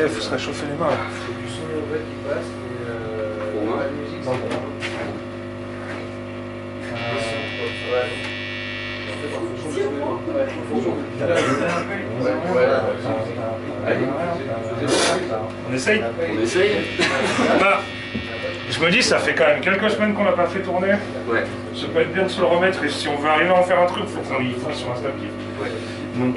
il faut se réchauffer les mains. C'est du son mauvais qui passe, mais Pour moi. pas de musique, Non, c'est pour bon. On essaye. On essaye. Bah, je me dis, ça fait quand même quelques semaines qu'on l'a pas fait tourner. Ouais. Ça peut être bien de se le remettre et si on veut arriver à en faire un truc, il faut qu'on y fasse sur un statif. Ouais. Donc,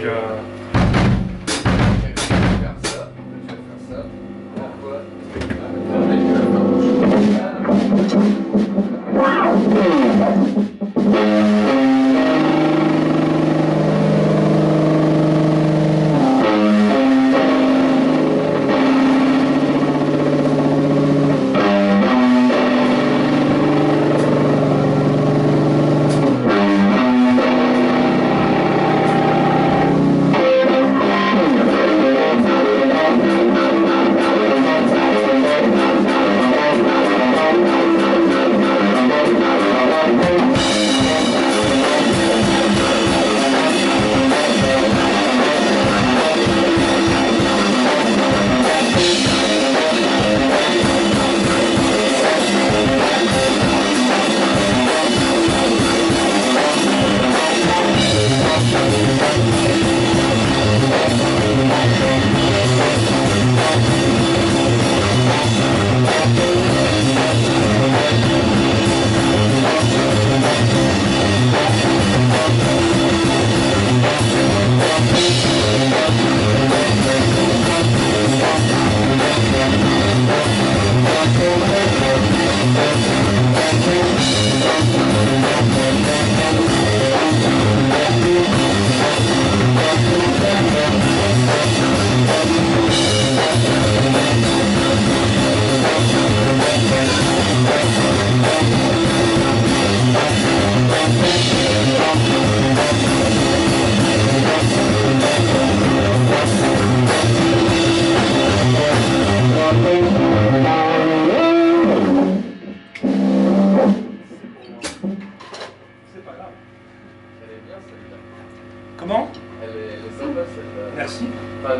comment? Elle est sympa celle-là. Merci. Enfin,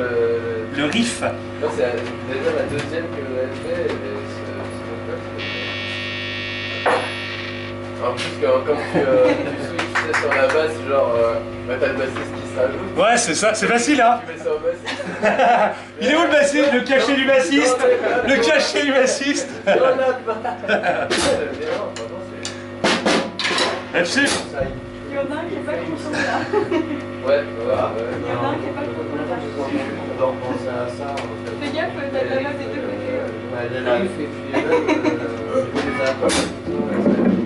Le riff. là, c'est déjà la deuxième qu'elle fait. En plus, comme tu switches sur la basse, genre, bah, t'as le bassiste qui s'ajoute. Ouais, c'est ça, c'est facile, hein. Tu mets ça au bassiste. Il est où le bassiste? Le cachet du bassiste. Le cachet du bassiste. Dans la basse. Là-dessus. Il y en a un qui est pas content là. Ouais, Il y en a un qui est pas content là. on doit repenser à ça. Fais gaffe, t'as de la lave des deux côtés. Elle a fait, puis même, les accords.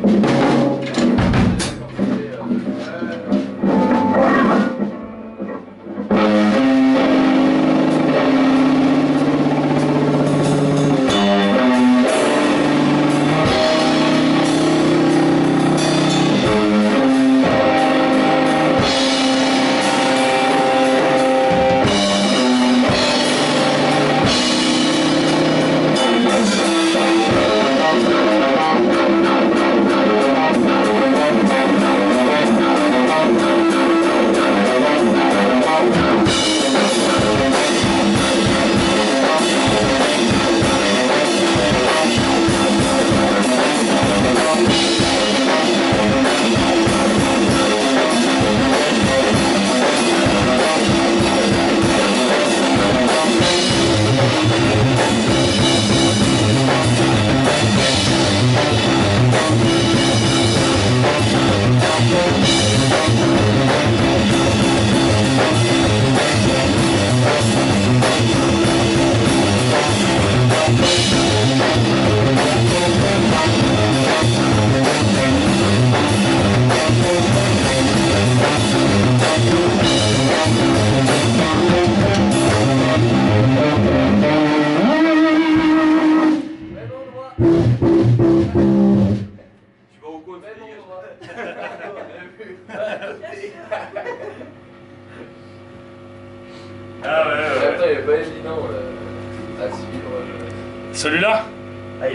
Ah ouais, En même temps, il est pas évident à suivre. Celui-là? Ouais,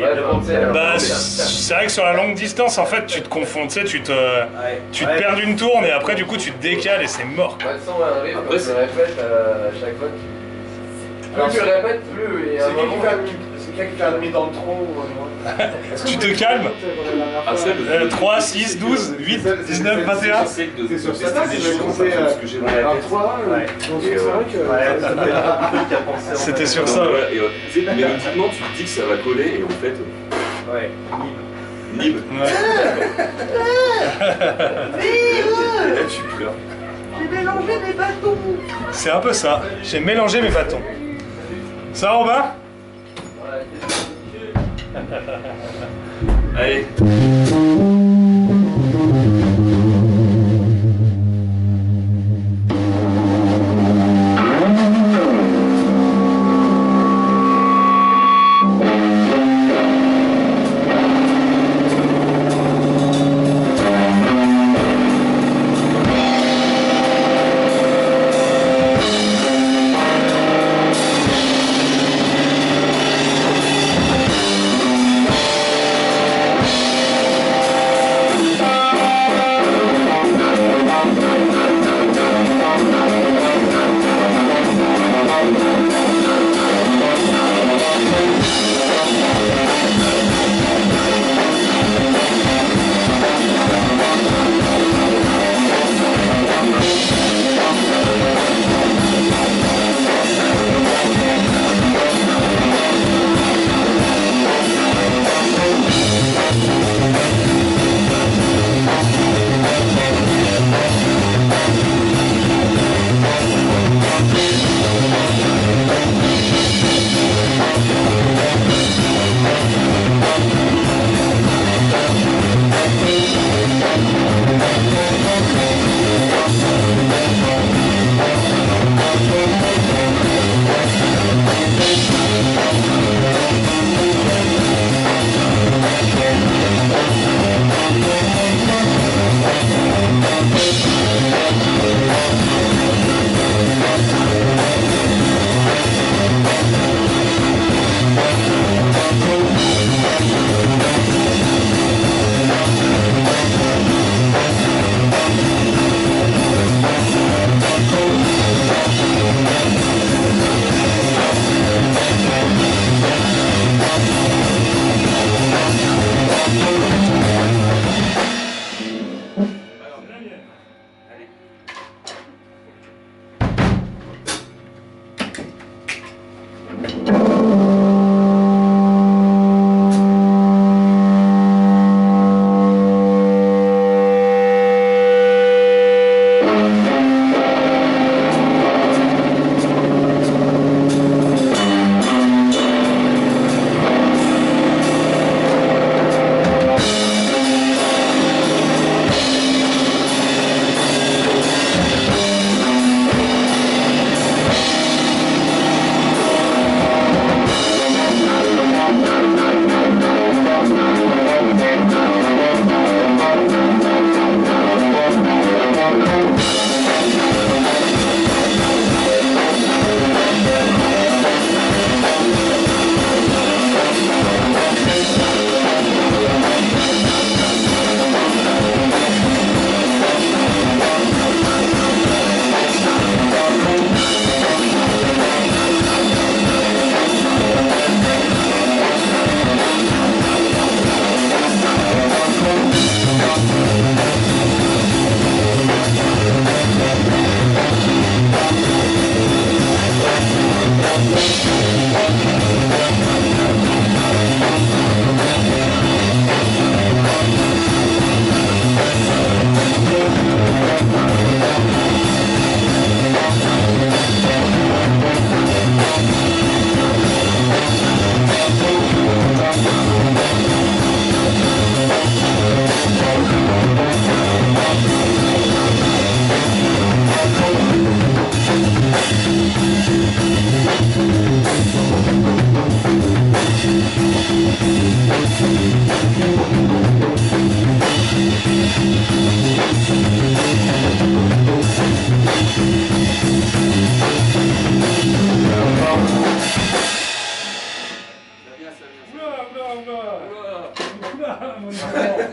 Bah, c'est vrai que sur la longue distance, en fait, tu te confonds, tu sais, tu te perds d'une tourne et après, du coup, tu te décales et c'est mort. Ouais, le son arrive, après, se répète à chaque fois que Plus tu répètes, plus. Et à un moment. C'est quelqu'un qui fait un demi dans le tronc. Tu te calmes. 3, 6, 12, 8, 19, 21. C'est sur ça que j'ai compté un 3. Donc c'est vrai que. C'était sur ça, ouais. Mélodiquement, tu te dis que ça va coller et en fait. Ouais, Nib. Ouais. Et là, tu pleures. j'ai mélangé mes bâtons. C'est un peu ça. J'ai mélangé mes bâtons. Ça, Robin? Allez.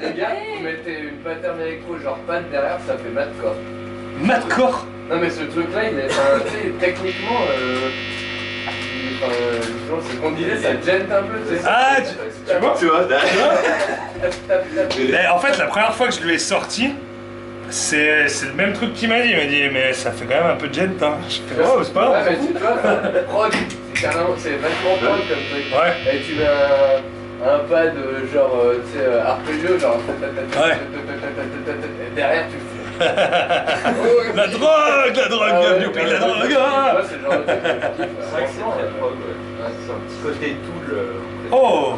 Les gars, vous mettez une pattern électro genre pad derrière, ça fait madcore. Madcore? Non mais ce truc là, il est, enfin, tu sais, techniquement, justement, c'est qu'on disait, ça te gêne un peu, tu sais. Ah, tu vois? Tu vois, Mais en fait, la première fois que je lui ai sorti, c'est le même truc qu'il m'a dit. Il m'a dit, mais ça fait quand même un peu de gent, hein. Je fais, oh, c'est pas Ouais, grave. mais tu vois, prod, c'est vachement prod comme truc. Ouais. Et tu mets un pad genre, tu sais, arpeggio, genre. Ouais. Et derrière, tu fais. La drogue, bienvenue au pays de la drogue. Ah. C'est le genre de truc que je kiffe. C'est vrai que c'est très prog, ouais. C'est un petit côté Tool. Oh.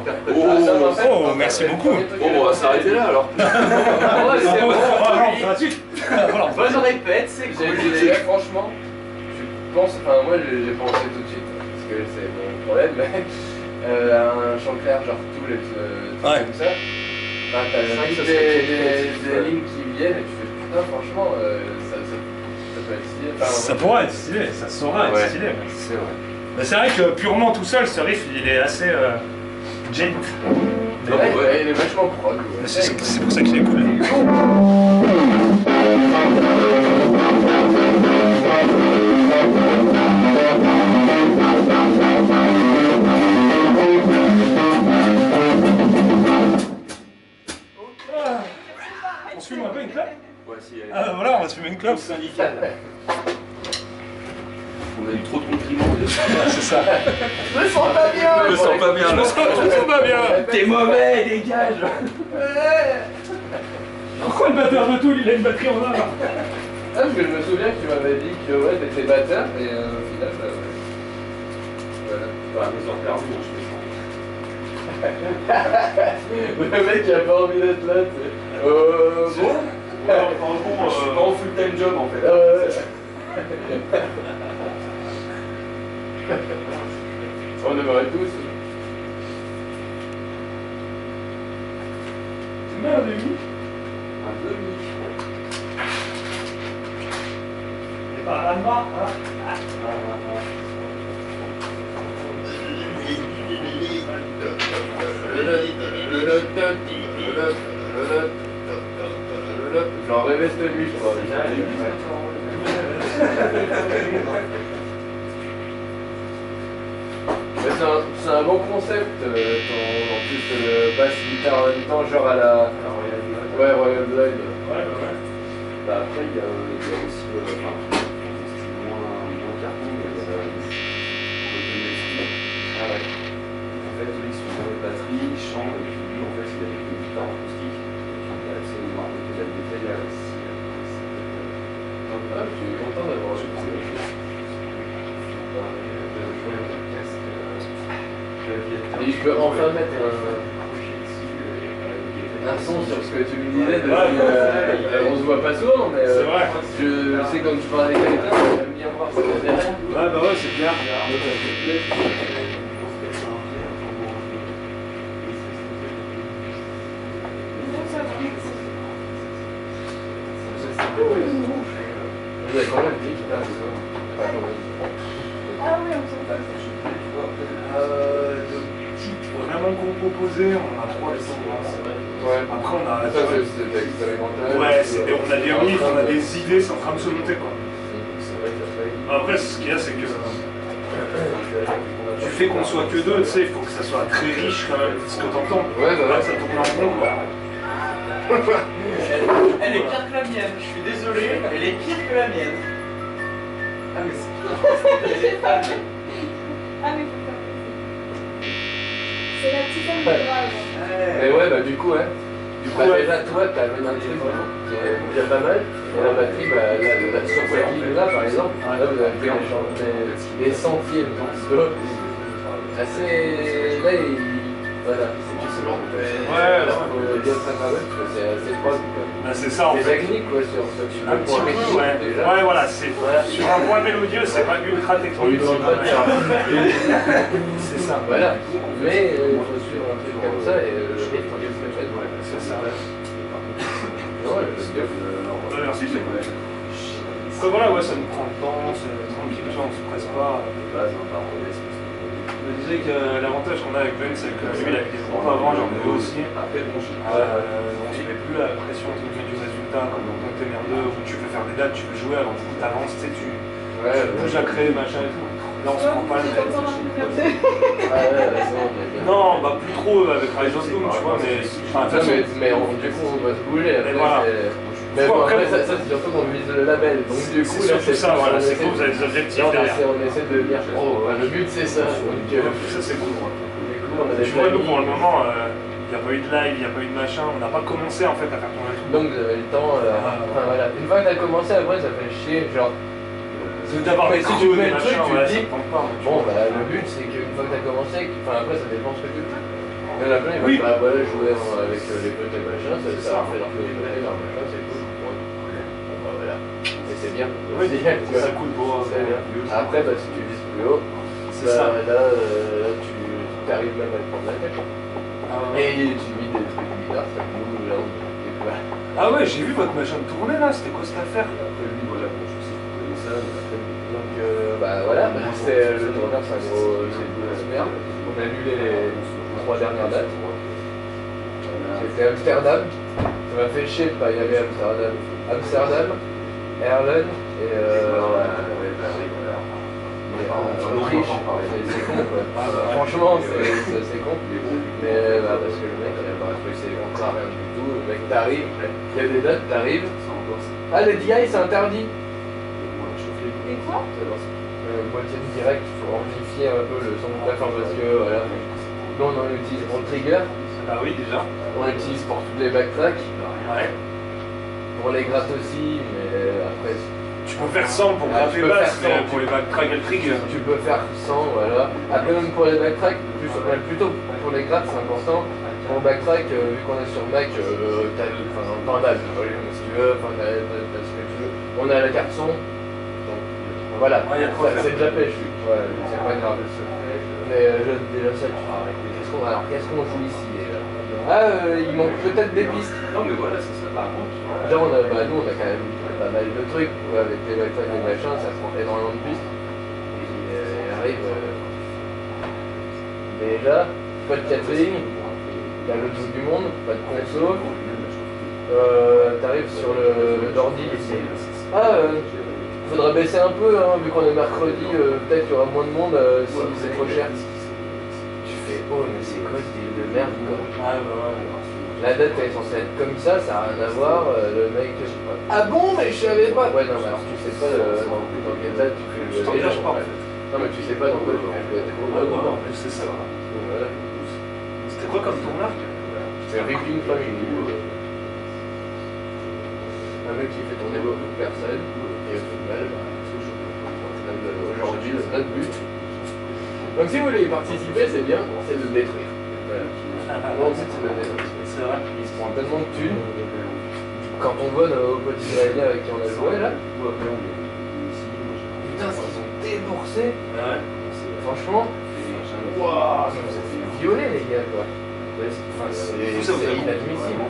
Oh, merci beaucoup. Bon, on va s'arrêter là alors. Ouais, c'est bon. Bonne répète, c'est J'ai dit, les gars, franchement, je pense, enfin, moi j'ai pensé tout de suite, parce que c'est mon problème, mais un chant clair, genre Tool et tout Ouais. comme ça. Enfin, t'as toutes des lignes qui viennent et tu fais putain, franchement, ça peut être stylé. Enfin, Ça pourra être stylé, ça saura être stylé. Mais C'est vrai. mais c'est vrai que purement tout seul, ce riff, il est assez gent. mais ouais, il est vachement prod. Ouais. Mais c'est pour ça qu'il est cool. On se fume un peu une clope? Ouais, si, allez. Ah voilà, on va se fumer une clope. Syndical. On a eu trop de compliments. C'est ça. Je me sens pas bien. Je me sens pas bien Je me là. sens pas bien. T'es mauvais, dégage. Pourquoi le batteur de Tool, il a une batterie en or? Ah, parce que je me souviens que tu m'avais dit que ouais, t'étais batteur, et au final, voilà. Bah, mes heures perdues, je Le mec il a pas envie d'être là, tu sais. Bon. je suis pas en full-time job en fait. On aimerait tous. Tu mets un demi? Un demi. Et pas un bas, hein? J'en rêvais cette nuit, je crois. Mais c'est un bon concept, en plus basse guitare en même temps, genre à la. Ouais, Royal Blood. Bah, après, il y a aussi. Enfin, c'est moins carton, mais il y a côté Messi. Ah ouais. En fait, eux, ils sont dans les batteries, ils chantent, et puis lui, en fait, il a des guitares acoustiques. Donc, il a accès au marque de la détail. Ah, je suis content d'avoir eu Et je peux enfin mettre un son sur ce que tu me disais depuis, on se voit pas souvent, mais C'est vrai. je sais quand tu parles avec quelqu'un, j'aime bien voir ce qu'il y a derrière. Ouais, bah ouais, c'est clair. Vous avez combien de titres là ce soir? Enfin, combien de titres? Ah oui, on s'en passe. De titres vraiment composés, on en a 3 qui sont Ouais. Après, on a. Ça, c'est expérimental. Ouais, on a des riffs, on a des idées, c'est en train de se monter quoi. C'est vrai qu'il y a pas Après, ce qu'il y a, c'est que du fait qu'on soit que deux, tu sais, il faut que ça soit très riche quand même, ce que t'entends. Ouais, bah ouais. Ça tourne en rond quoi. Elle est pire que la mienne, je suis désolé, elle est pire que la mienne. Ah mais c'est pire. Ah, mais faut faire plaisir. C'est la tisane de grave. Et ouais, bah du coup, ouais. Du coup, Bah, ouais. déjà, toi, t'as amené un truc qui est déjà pas mal. Et la batterie, bah, là, sur cette ligne-là, par exemple, là, vous avez pris des centièmes d'enso. Assez. Là, voilà. Ouais, faut bien ça va, parce que c'est assez proche. Bah, c'est ça en C'est fait. technique, quoi, sur ce Un petit peu, ouais. Ouais, voilà, c'est sur un point mélodieux, c'est pas ultra On lui technique. demande pas de faire. C'est ça. Voilà. Mais il faut suivre un truc comme ça et le rythme est très fait. C'est ça. Ouais, c'est bien. Merci, c'est cool. Après voilà, ouais, ça nous prend le temps, c'est tranquille, tu vois, on se presse pas. Je disais que l'avantage qu'on a avec Ben, c'est que lui, il avait des groupes avant, j'en ai aussi. Après, bon, On se met plus la pression entre guillemets, du résultat, comme dans ton TMR2, où tu veux faire des dates, tu veux jouer, alors du coup, t'avances, tu sais, tu bouges à créer, machin et tout. Là, on se prend pas le même. Non, bah plus trop avec Rise of Doom, tu vois, mais. Enfin, mais du coup, on va se bouger. Après, voilà. Mais bon, après, ça c'est surtout qu'on vise le label. Donc, du coup, là, c'est ça, voilà, c'est cool, vous avez des objectifs derrière. On essaie de devenir pro. Le but, c'est ça. Ça, c'est cool. Tu vois, nous, pour le moment, il n'y a pas eu de live, il n'y a pas eu de machin, on n'a pas commencé en fait à faire tourner le truc. Donc, vous avez le temps. Enfin, voilà. Une fois que t'as commencé, après, ça fait chier. Genre. D'abord, mais si tu fais le truc, tu te dis. Bon, Bah, le but, c'est qu'une fois que t'as commencé, enfin, après, ça dépend ce que tu fais. Il y en a plein, ils Oui. vont dire, ah voilà, jouer avec les potes et machin, ça leur fait leur jouer leur machin, c'est cool. Bon, bah voilà. Et c'est bien. Oui, c'est cool pour. C'est bien. Après, bah, si tu vises plus haut, c'est ça. Là, tu arrives même à te prendre la tête. Et tu vis des trucs bizarres, ça bouge, là, Ah ouais, j'ai vu votre machin tourner là, c'était quoi cette affaire? Après lui, voilà, bon, je sais que vous connaissez ça, mais après, donc bah voilà, c'est le tourneur, c'est un gros, c'est une grosse merde. On a annulé les 3 dernières dates. C'était Amsterdam. Ça m'a fait chier de pas y aller à Amsterdam. Amsterdam, Erlen et Autriche. C'est con quoi. Franchement, c'est con. Mais bah, parce que le mec, il a pas respecté les contrats, rien du tout. Le mec, t'arrives, il y a des dates, t'arrives. Ah, les DI, c'est interdit. Et quoi? Moitié de direct, il faut amplifier un peu le son de enfin parce que voilà. Nous on l'utilise pour le trigger. Ah oui, déjà. On l'utilise pour tous les backtracks. Ouais. Pour les grattes aussi, mais après. Tu peux faire 100 pour gratter basse, mais pour les backtracks et le trigger. Tu peux faire 100, voilà. Après même pour les backtracks, plutôt pour les grattes c'est important. Pour le backtrack, vu qu'on est sur Mac, t'as pas mal, si tu veux, t'as ce que tu veux. On a la carte son. Voilà, c'est déjà pêche, ouais, c'est pas grave. Mais déjà ça, tu vas arrêter. Qu'est-ce qu'on joue ici déjà? Ah, il manque peut-être des pistes. non, mais voilà, c'est ça, par contre. Déjà, nous, on a quand même pas mal de trucs, ouais, avec les backtracks et machin, ça prend énormément de pistes. Et il arrive. Déjà, pas de catering, t'as le tour du monde, pas de conso. T'arrives sur le Dordi ici. Ah, faudra baisser un peu, hein, vu qu'on est mercredi, peut-être qu'il y aura moins de monde si c'est trop cher. Tu fais, oh mais c'est quoi cette île de merde quoi. Ah bah ouais. La date elle est censée être comme ça n'a rien à voir, le mec... Ah bon mais je savais pas. Ouais non mais alors tu sais pas dans quelle date tu fais le... Déjà je parle en fait. Non mais tu sais pas dans quoi tu fais le... Ah non, en plus c'est ça. Voilà. C'était quoi comme tourneur? C'est Ripping Flamingo. Un mec qui fait tourner beaucoup de personnes. Et au final, aujourd'hui, notre but. Donc si vous voulez y participer, c'est bien, c'est de le détruire. Voilà. Mon but, c'est de le détruire. C'est vrai. Il se prend tellement de thunes. Quand on voit nos petits Israéliens avec qui on a joué là, putain, ce qu'ils ont déboursé. Ouais. Franchement, waouh, ça nous a fait violer les gars quoi. Enfin, c'est inadmissible.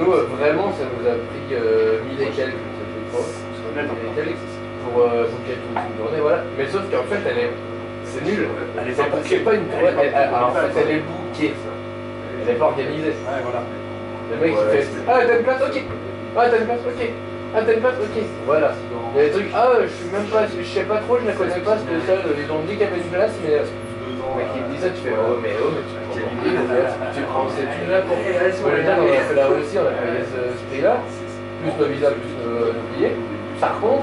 Nous, vraiment, ça nous a pris 1000 et quelques, je crois. Pour booker toute une journée, voilà. Mais sauf qu'en fait, c'est nul. Elle est pas bookée. C'est pas une en fait, elle est bookée. Elle n'est pas organisée. Ouais, voilà. Le mec il fait ah, t'as une place, ok. Ah, t'as une place, ok. Ah, t'as une place, ok. Voilà. Il y a des trucs, ah, je suis même pas, je sais pas trop, je la connais pas, cette salle. Ils ont dit qu'il y avait une place, mais. Le mec il te dit ça, tu fais oh, mais tu prends cette thunes là pour. Moi, les gars, on a fait la Russie, on a payé ce prix-là, plus nos visas, plus nos billets. Par contre,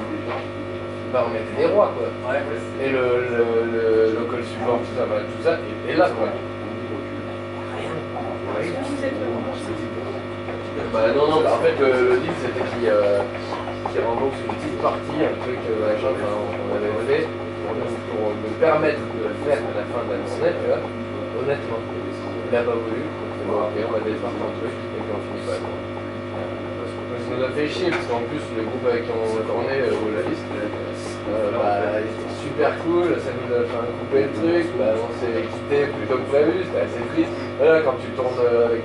bah on était des rois quoi. Ouais. Et le local support, tout ça, bah, tout ça, et là quoi. Rien. Bah non, bah, en fait le deal c'était qu'il rembourse une petite partie, un truc machin, on avait fait pour nous permettre de le faire à la fin de la journée, tu vois. Honnêtement, il n'a pas voulu. Bon, ok, on va défaire ton truc et puis on finit pas. Ça nous a fait chier parce qu'en plus le groupe avec qui on tournait au liste, bah, c'était super cool, ça nous a fait couper le truc, bah, on s'est quitté plus tôt que prévu, c'était assez triste. Voilà, quand tu tournes avec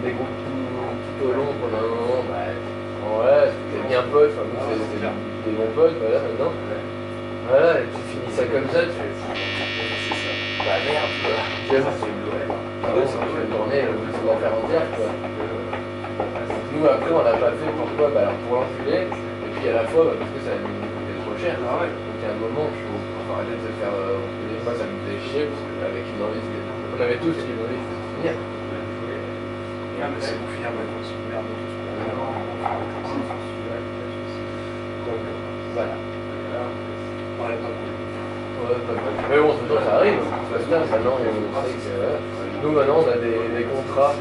des groupes tout au long pendant un moment, bah ouais, c'était bien potes, enfin nous c'était des bons potes, voilà maintenant. Voilà, et tu finis ça comme ça, tu fais bah merde quoi. Tu vois, je vais tourner le l'enfer entière quoi. Nous après on l'a pas fait pourquoi? Bah alors pour l'enculer, et puis à la fois bah, parce que ça nous coûtait trop cher. Ah ouais. Donc à un moment, arrêter de se faire. Des fois, ça me faisait chier, parce qu'avec une envie, on avait tous une envie de finir. Ah, mais c'est pour finir ma course. Merde. Donc, voilà. Ouais, pas cool. Ouais, pas mal. Mais bon, de toute façon, ça arrive. Ça se passe maintenant, et on sait que. Nous, maintenant, on a des contrats.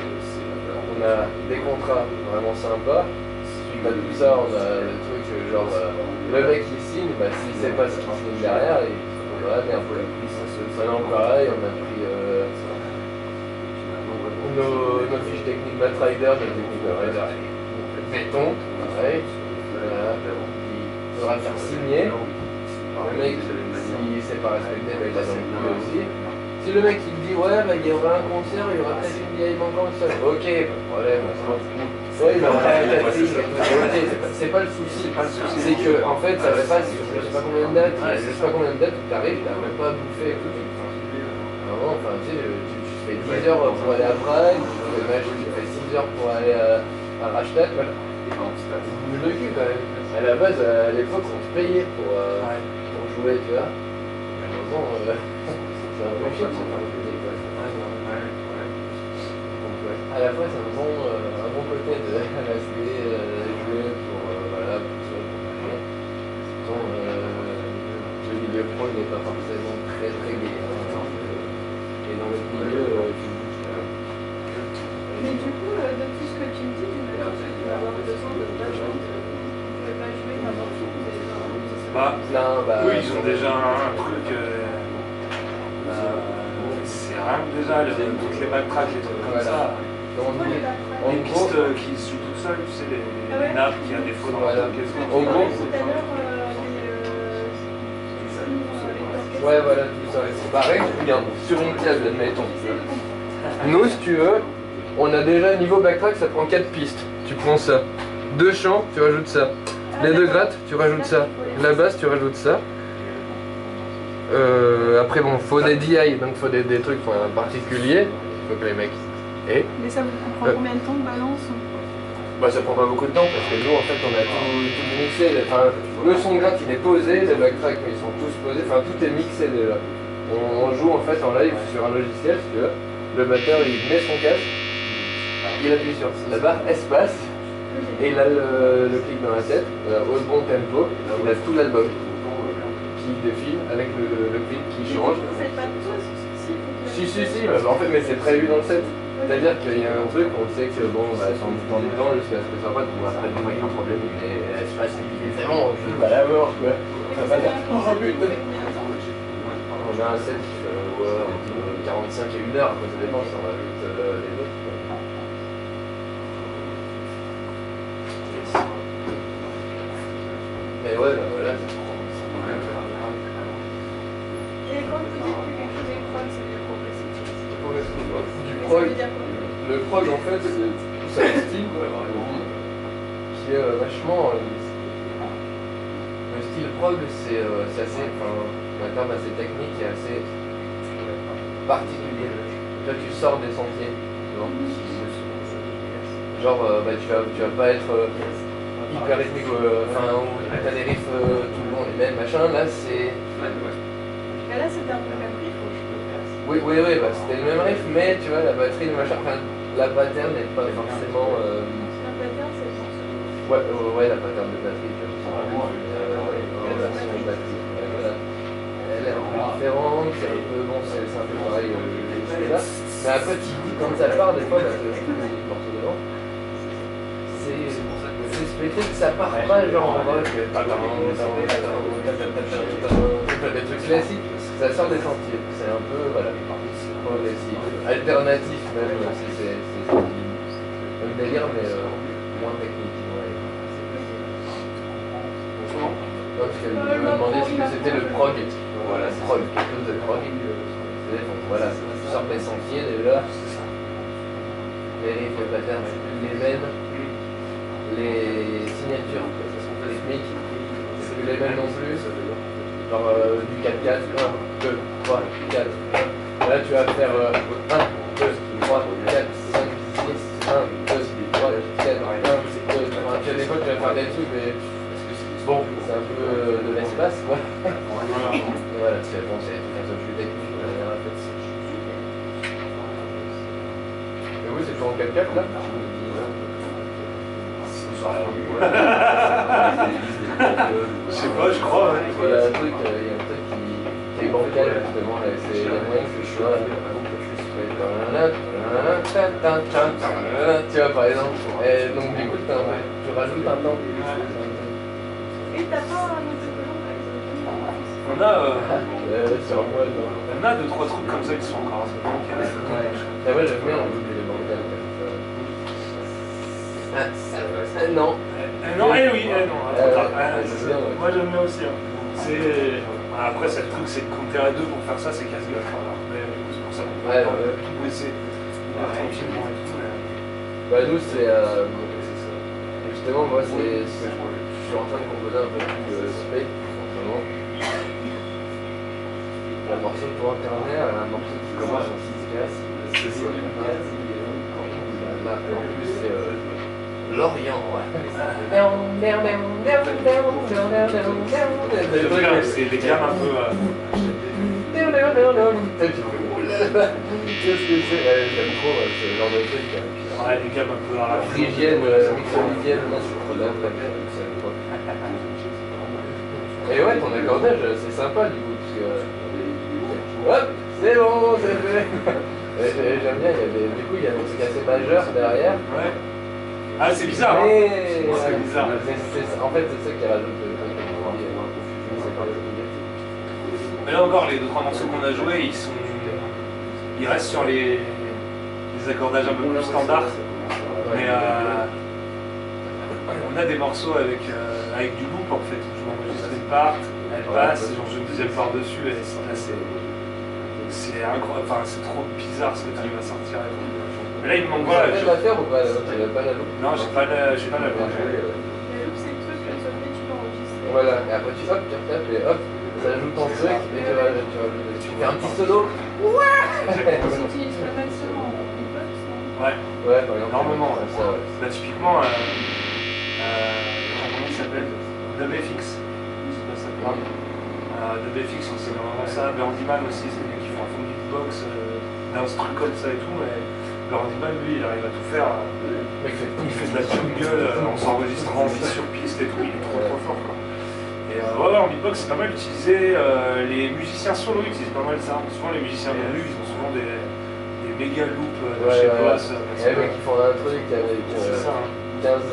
On a des contrats vraiment sympas. Suite à tout ça, on a des trucs genre. Le mec qui signe, bah, s'il sait pas ce qu'il signe derrière, il va merde. Maintenant, pareil, on a pris. Nos fiches techniques Batrider, notre technique Rider, béton, pareil, voilà, il faudra le faire signer. Le mec, s'il ne sait pas respecter, bah, il a dans le cul aussi. Si le mec il dit ouais, bah, il y aura un concert, il y aura peut-être une vieille manquante, ça, ok, pas de problème, ouais, il aura un catering, ok, c'est pas le souci, c'est que en fait ça passe, je sais pas combien de dates, tu arrives, tu n'as même pas bouffé et tout. Vraiment, enfin, tu sais, tu fais 10 heures pour aller à Prague, tu fais 6 heures pour aller à Rastatt, voilà. Boule de cul quand même. À la base, à l'époque, on se payait pour jouer, tu vois. Bon, c'est un peu chiant, c'est un peu payé, quoi. Donc, ouais. À la fois, c'est un bon côté de rester, jouer pour, voilà, pour ça, pour machin. Pourtant, le milieu pro n'est pas forcément très gai. Et dans le milieu, Mais du coup, de tout ce que tu me dis, tu me dis que tu vas avoir besoin de vachement. Tu ne pouvais pas jouer n'importe où. Bah, non, bah. eux, ils ont déjà un truc. C'est rien que déjà, toutes les backtracks, les trucs comme ça. Donc, en Les gros, pistes qui se jouent toutes seules, tu sais, les nappes qui a des faux dans Voilà. la caisse. En gros, Tout à l'heure, ouais, voilà, tout ça. C'est pareil, bien, sur une pièce, admettons. Nous, si tu veux, on a déjà niveau backtrack, ça prend 4 pistes. Tu prends ça. 2 champs, tu rajoutes ça. Les 2 grattes, tu rajoutes ça. La basse, tu rajoutes ça. Après, bon, faut des DI, donc faut des trucs particuliers. Faut que les mecs aient. Mais ça vous prend combien de temps de balance? Bah, ça prend pas beaucoup de temps parce que nous, en fait, on a tout mixé. Enfin, le son gratte, il est posé, les backtracks, ils sont tous posés. Enfin, tout est mixé déjà. On joue en fait en live sur un logiciel, si tu veux. Le batteur, il met son casque, il appuie sur la barre espace, et il a le clic dans la tête, au bon tempo, il a tout l'album qui défile avec le clic qui change. Vous faites pas de pause? Si, bah, en fait, mais c'est prévu dans le set. C'est-à-dire qu'il y a un truc, on sait que bon, bah, ça en temps du temps jusqu'à ce que ça passe, on va après trouver un problème, mais espace, c'est bon, je joue à la mort, quoi. On va pas dire, oh putain. On a un set qui fait entre 45 et 1 heure, après ça dépend si on rajoute les autres. Mais ouais, bah voilà. Et quand vous dites que quelque chose est prog, ça veut dire progressif? Du Ça prog, veut dire quoi? le prog en fait, c'est un style qui est vachement. Le style prog, c'est assez. Enfin, un terme assez technique et assez particulier. Toi, tu sors des sentiers. Tu vois. Genre, bah, tu vas pas être hyper rythmique, enfin, où t'as des riffs tout le long les mêmes, machin. Là, c'est. Mais là, c'était un peu le même riff. Oui, bah, c'était le même riff, mais tu vois, la batterie, le machin, enfin, la pattern n'est pas forcément. La pattern, c'est le morceau. Ouais, la pattern de batterie, tu vois, c'est vraiment la version de batterie. Voilà. Elle est un peu différente, c'est un peu, bon, c'est un peu pareil, là. Mais après, quand ça part, des fois, parce que je trouve des morceaux devant, c'est spécial que ça part pas genre en rock, des trucs classiques, ça sort des sentiers, c'est un peu, voilà, progressif, alternatif même, c'est un délire, mais moins technique. Non, parce qu'elle me demandait ce que c'était le prog. Voilà, prog, quelque chose de prog. Voilà, tu sors des sentiers déjà. Les riffs, les patterns, les veines, les signatures rythmiques, c'est plus les mêmes non plus. Genre du 4-4, 1, 2, 3, 4, 1. Là tu vas faire 1, 2, 3, 4, 5, 6, 1, 2, 3, 4, 1, 2, 3. Des fois tu vas faire des trucs mais bon, c'est un peu de l'espace quoi. Voilà, tu prends quel cap là? Je sais pas, je crois. Ouais. Il y a un truc qui est bancal justement, là, c'est la moyenne que je vois. Tu vois par exemple. Et donc du coup, tu rajoutes un temps. Et t'as pas un autocollant par exemple? On a, Sur moi, non. on a 2-3 trucs comme ça qui sont encore assez bancals. Et moi j'aime bien les bancales comme ça. Non. Non, oui, non, trop tard. c'est bien, ouais. Moi j'aime bien aussi. Hein. C'est... Après, c'est le truc, c'est que quand t'es à deux pour faire ça, c'est casse-gueule. Voilà. Mais du coup, c'est pour ça qu'on Ouais, peut ouais. tout baisser tranquillement et tout. Mais... Bah nous c'est justement moi je suis en train de composer un peu plus de spé en ce moment. Un morceau pour internet, un morceau qui commence en 6 cases. Là, en plus c'est l'Orient, ouais. C'est des gammes un peu... Qu'est-ce que c'est? Ouais, j'aime trop ce genre de truc. Ouais, des gammes un peu arabes. Phrygienne, mixolydienne, non, je crois là, et ouais, ton accordage, c'est sympa du coup, parce que... Hop, c'est bon, c'est fait. J'aime bien, du coup, il y a des trucs assez majeurs derrière. Ouais. Ah, c'est bizarre, hein. C'est bizarre. En fait, c'est ça qui rajoute le truc. Mais là encore, les 2-3 morceaux qu'on a joués, ils restent sur les accordages un peu plus standards. Mais on a des morceaux avec du loop en fait. Je m'enregistre une part, elle passe, j'en joue une deuxième part dessus, et là c'est incroyable, enfin c'est trop bizarre ce que tu vas sortir. Mais là il me manque voilà. Tu vas faire ou pas? Tu n'as pas la loupe? Non, j'ai pas la loupe. La loupe, c'est le truc sur lequel tu l'enregistres. Voilà, et après tu retapes et hop, ça ajoute ton truc et tu rajoutes. Tu fais un petit solo. Tu utilises pas mal seulement en beatbox, non? Ouais, Ouais, par exemple. énormément. Ouais. Ça, ouais. Bah, typiquement, comment il s'appelle? DubFX. DubFX, c'est vraiment ça. Berdiman aussi, c'est des mecs qui font un fond de beatbox, d'un truc comme ça et tout. Mais Berdiman, lui, il arrive à tout faire. Il fait de la jungle en s'enregistrant en piste sur piste et tout. Il est trop fort, quoi. Et ouais, en beatbox, c'est pas mal utilisé. Les musiciens solo utilisent pas mal ça. Souvent, les musiciens de rue, ils ont souvent des méga loops de chez Boss. Les mecs qui font un truc avec C'est ça, hein. 15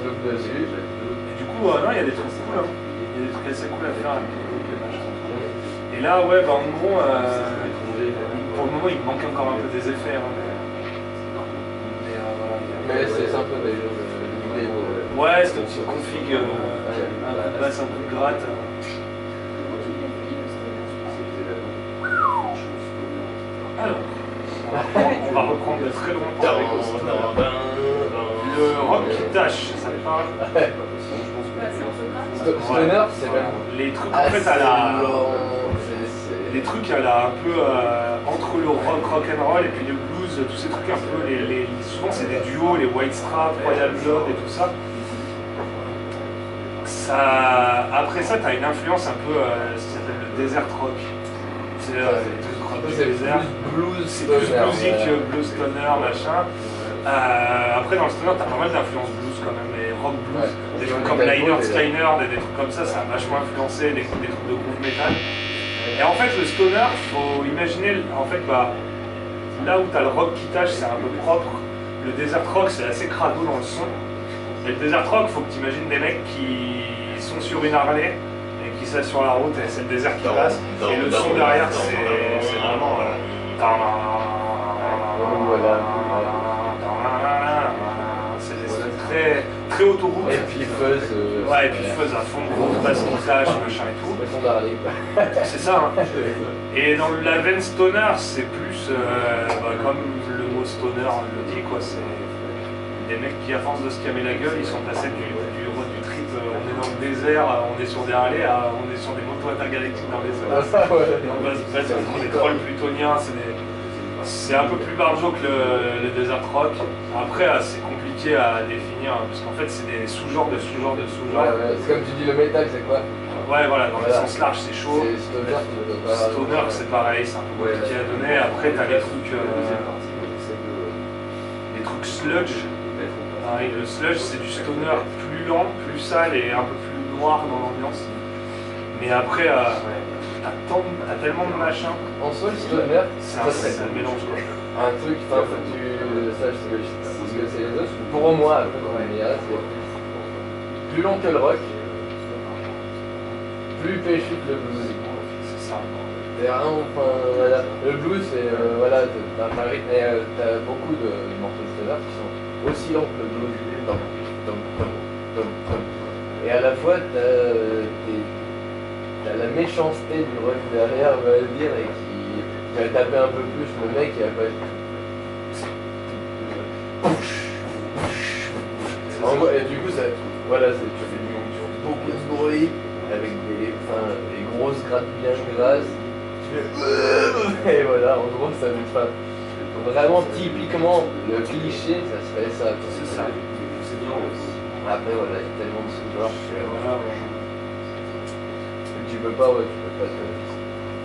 loops dessus. Et du coup, non, il y a des trucs cool, hein. Il y a des trucs assez cool à faire avec les loops et machin. Et là, ouais, bah en gros, pour le moment, il manque encore un peu des effets. Hein, mais voilà. Mais c'est sympa déjà l'idée. Ouais, c'est une petite config, un peu de basse, un peu de gratte. Alors, on va reprendre de très loin pour avec le rock qui tâche, ça me parle. Stoner, c'est même. Les trucs en fait à la. Les trucs à la un peu entre le rock and roll et puis le blues, tous ces trucs un peu. Souvent c'est des duos, les White Strap, Royal Blood et tout ça. Après ça, tu as une influence un peu, ce qui s'appelle le desert rock. C'est blues, c'est plus bluesy que blues stoner, machin. Après, dans le stoner, t'as pas mal d'influences blues quand même, et rock blues. Des trucs comme Lynyrd Skynyrd, des trucs comme ça a vachement influencé, des trucs de groove metal. Et en fait, le stoner, faut imaginer, en fait, bah, là où t'as le rock qui tâche, c'est un peu propre. Le desert rock, c'est assez crado dans le son. Et le desert rock, faut que tu imagines des mecs qui sont sur une Harley et qui s'assurent sur la route et c'est le désert qui passe. Et le son derrière, c'est vraiment. C'est des sons très autoroute. Et puis fuzz. Ouais, et puis fuzz à fond, gros basse qui tâche, machin et tout. Le son d'Harley. C'est ça. Hein. Et dans la veine stoner, c'est plus comme le mot stoner le dit, quoi. C'est des mecs qui, à force de se calmer la gueule, ils sont passés du trip, on est dans le désert, on est sur des Harley, on est sur des motos intergalactiques dans les airs. On va se battre contre des trolls plutoniens, c'est un peu plus barjo que le desert rock. Après, c'est compliqué à définir, parce qu'en fait, c'est des sous-genres de sous-genres de sous-genres. Ouais, c'est comme tu dis, le métal, c'est quoi? Ouais, voilà, dans le sens large, c'est chaud. C'est stoner, Stoner, c'est pareil, c'est un peu compliqué à donner. Après, t'as les trucs. sludge. Pareil, le sludge, c'est du stoner plus lent, plus sale et un peu plus noir dans l'ambiance. Mais après, t'as tellement de machins. En soi, le stoner, C'est ça serait un mélange quoi. un truc, enfin, faut que tu saches ce que c'est les autres. Pour moi, après, dans les meilleurs, c'est plus long que le rock, plus péchu que le blues. C'est ça. C'est vraiment, enfin, voilà. Le blues, c'est, voilà, t'as un rythme, t'as beaucoup de morceaux de stoner qui sont aussi longs que le blues. Tom, tom, tom, tom, tom. Et à la fois, t'as la méchanceté du rock derrière, on va dire, et qui va taper un peu plus le mec qui va pas être. Et du coup, voilà, tu fais beaucoup de bruit avec des grosses grattes bien grasses. Tu fais et voilà, en gros, ça fait pas. Vraiment typiquement le cliché, ça serait ça. C'est ça. Après, voilà, il y a tellement de sous-genres que Voilà, tu peux pas, ouais, tu peux pas te.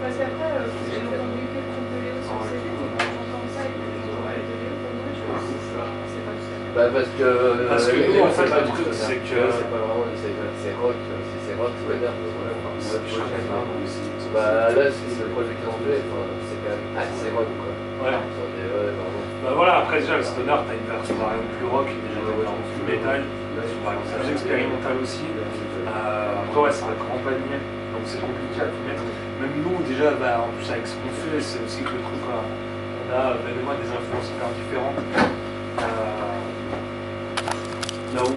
Parce qu'après, j'ai entendu que le compte de Léo sur CD, mais quand j'entends ça et que j'entends le compte de Léo, pour moi, je me dis c'est pas tout ça. Bah parce que nous, en fait, c'est pas le du truc, stoner. c'est que- C'est pas vraiment, c'est rock, c'est rock stoner. Bah là, c'est le projet qu'ils ont fait, enfin, c'est quand même assez rock quoi. Ouais. Vraiment. Bah voilà, après déjà le stoner, t'as une version variante plus rock, déjà une version plus métal, plus expérimentale aussi. Après ouais, c'est un grand panier, donc c'est compliqué à tout mettre. Même nous déjà, bah, en plus avec ce qu'on fait, c'est aussi que le truc, on a Ben et moi des influences hyper différentes.